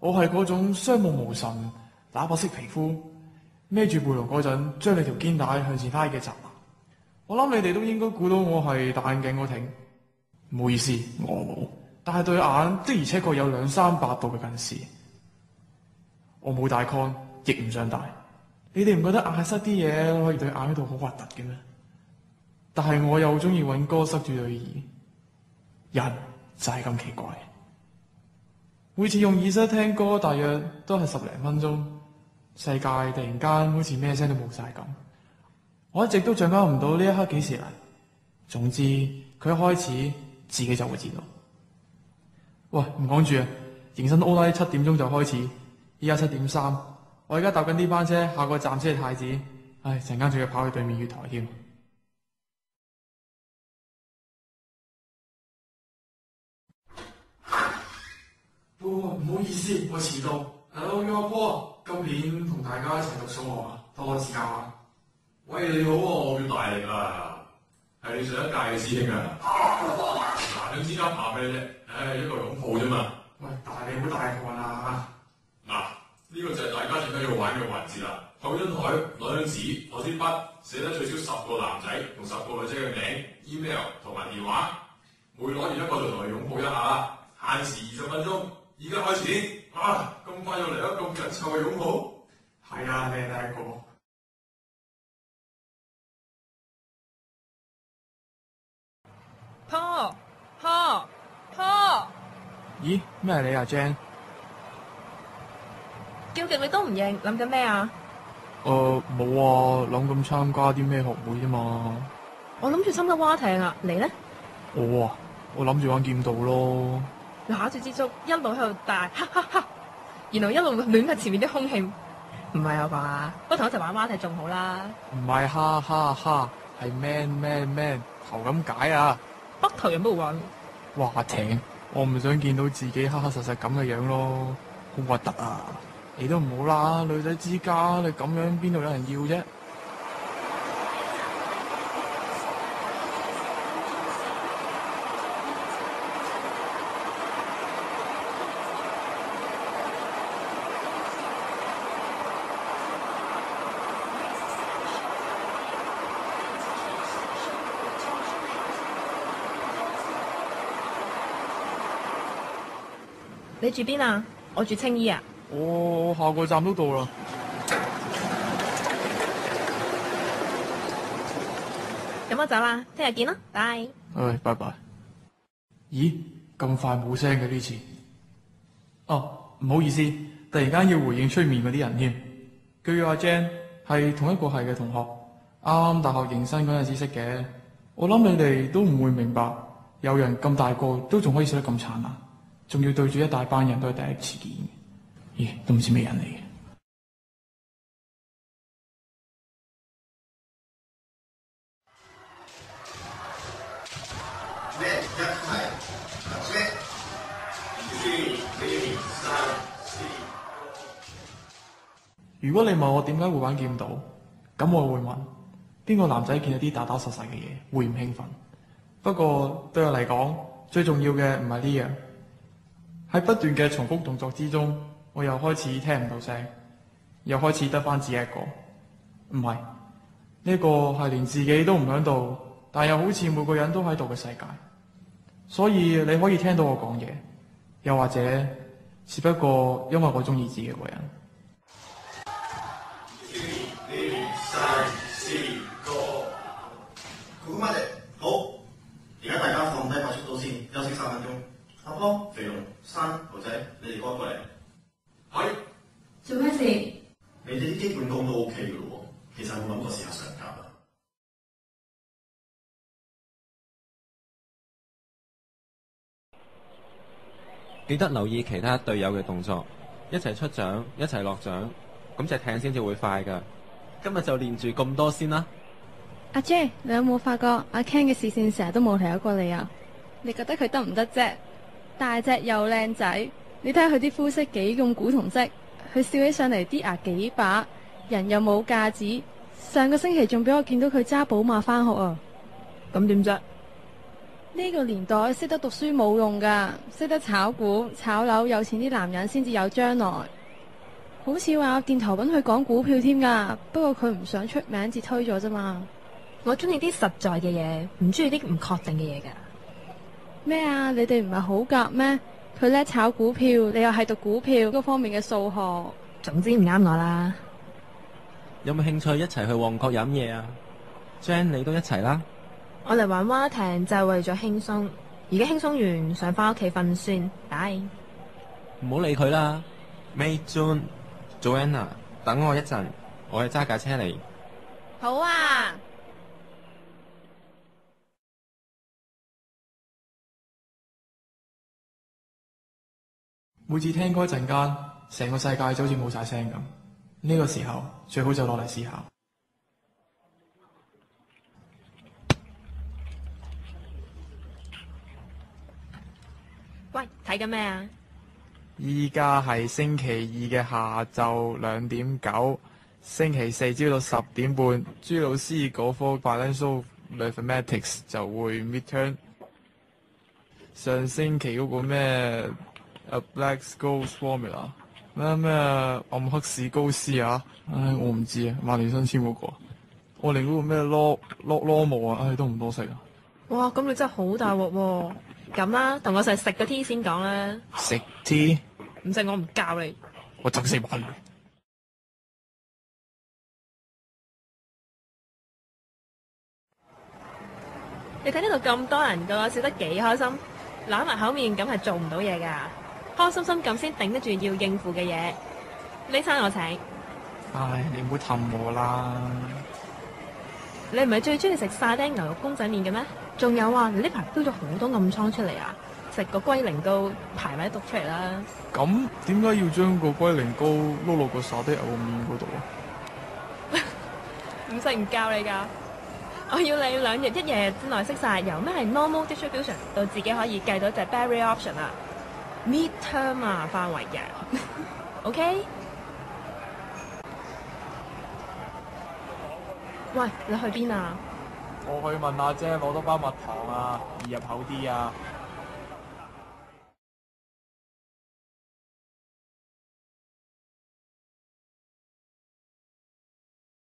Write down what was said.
我係嗰種雙目無神、打白色皮膚、孭住背囊嗰陣，將你條肩帶向前拉嘅宅男。我諗你哋都應該估到我係戴眼鏡嗰挺。唔好意思，我冇，但係對眼的而且確有200-300度嘅近視。我冇戴 con， 亦唔想戴。你哋唔覺得眼塞啲嘢可以對眼嗰度好核突嘅咩？但係我又中意揾歌塞住對耳。人就係咁奇怪，每次用耳塞聽歌，大約都係10零分鐘，世界突然間好似咩聲都冇晒咁。我一直都掌握唔到呢一刻幾時嚟。總之佢一開始自己就會知道。喂，唔講住啊，迎新 O 拉7點鐘就開始，依家7點3，我而家搭緊呢班車，下個站先係太子。唉，陣間仲要跑去對面月台添。唔好意思，我遲到。Hello， 阿波，今年同大家一齊讀數學啊，多指教啊。喂，你好啊，我叫大力啊，係你上一屆嘅師兄啊。嗱，兩之間怕咩啫？唉，一個擁抱啫嘛。喂，大力好大個啊！嗱，呢個就係大家最緊要玩嘅環節啦。後張台攞張紙，攞支筆，寫得最少10個男仔同10個女仔嘅名、email 同埋電話。每攞完一個就同佢擁抱一下，限時20分鐘。而家開始啊！咁快就嚟咗咁緊湊嘅擁抱？係啊，你係第一個。พ่อ咦，咩係你啊 Jan？ 叫極你都唔應，諗緊咩啊？冇啊，諗咁參加啲咩學會啫嘛。我諗住參加蛙艇啊，你呢？我諗住玩劍道咯。拿住支竹一路喺度大哈哈哈，然後一路亂喺前面啲空氣，唔係我講啊，不同一齊玩蛙艇仲好啦。唔係哈哈哈，係 man 頭咁解啊！北頭人都玩蛙艇，我唔想見到自己黑黑實實咁嘅樣咯，好核突啊！你都唔好啦，女仔之家你咁樣邊度有人要啫？你住邊啊？我住青衣啊。我下個站都到啦。咁我走啦，聽日見啦，拜。拜拜。咦，咁快冇聲嘅呢次？唔好意思，突然間要回應出面嗰啲人添。佢叫阿 Jan， 係同一個系嘅同學，啱啱大學迎新嗰陣時識嘅。我諗你哋都唔會明白，有人咁大個都仲可以笑得咁燦爛，仲要對住一大班人都係第一次見。咦，都唔知咩人嚟嘅。如果你問我點解會玩劍道，咁我會問邊個男仔見到啲打打實實嘅嘢會唔興奮？不過對我嚟講，最重要嘅唔係呢樣。喺不斷嘅重複動作之中，我又開始聽唔到聲，又開始得返自己一個。唔係，呢個係連自己都唔喺度，但又好似每個人都喺度嘅世界。所以你可以聽到我講嘢，又或者只不過因為我中意自己一個人。好，而家大家放低快速度先，休息3分鐘。阿波、肥龍、山、豪仔，你哋過嚟。係。做咩事？你哋啲基本功都 OK 嘅咯喎，其實有冇諗過試下上甲啊？記得留意其他隊友嘅動作，一齊出獎，一齊落獎，咁隻艇先至會快㗎。今日就練住咁多先啦。阿 J， 你有冇發覺阿 Ken 嘅視線成日都冇睇過你啊？你覺得佢得唔得啫？大隻又靚仔，你睇下佢啲膚色幾咁古銅色，佢笑起上嚟啲牙幾把，人又冇架子。上個星期仲俾我見到佢揸寶馬返學啊！咁點啫？呢呢個年代識得讀書冇用㗎，識得炒股、炒樓，有錢啲男人先至有將來。好似話有電台揾佢講股票添㗎，不過佢唔想出名，至推咗啫嘛。我中意啲實在嘅嘢，唔中意啲唔確定嘅嘢㗎。咩啊？你哋唔係好夾咩？佢叻炒股票，你又係讀股票嗰方面嘅數學。總之唔啱我啦。有冇興趣一齊去旺角飲嘢啊 ？Jan 你都一齊啦。我嚟玩蛙艇就係為咗輕鬆，而家輕鬆完想翻屋企瞓先。拜。唔好理佢啦。May、June、Joanna， 等我一陣，我去揸架車嚟。好啊。每次聽歌陣間，成個世界就好似冇晒聲咁。呢個時候最好就落嚟思考。喂，睇緊咩啊？依家係星期二嘅下晝2:09，星期四朝到10:半，朱老師嗰科 Financial Mathematics 就會 midterm。上星期嗰個咩A Black Scholes Formula 咩暗黑史高斯啊，唉我唔知啊，曼聯新簽嗰個，我連嗰個咩 Law 啊，唉都唔多識啊。哇，咁你真係好大鑊喎！咁啦，同我一齊食個 tea 先講啦。食 tea？唔食我唔教你。我整死埋你！你睇呢度咁多人個，笑得幾開心，攬埋口面咁係做唔到嘢㗎。開心心咁先頂得住要應付嘅嘢。呢餐我請。唉，你唔好氹我啦。你唔係最中意食沙爹牛肉公仔麵嘅咩？仲有啊，你呢排飆咗好多暗瘡出嚟啊！食個龜苓膏排埋毒出嚟啦。咁點解要將個龜苓膏撈落個沙爹牛肉面嗰度啊？唔食唔教你㗎。我要你2日1夜之內識晒由咩係 normal distribution 到自己可以計到隻 barrier option 啊 midterm 啊範圍嘅。OK？ 喂，你去邊啊？我去問阿姐攞多包蜜糖啊，易入口啲啊。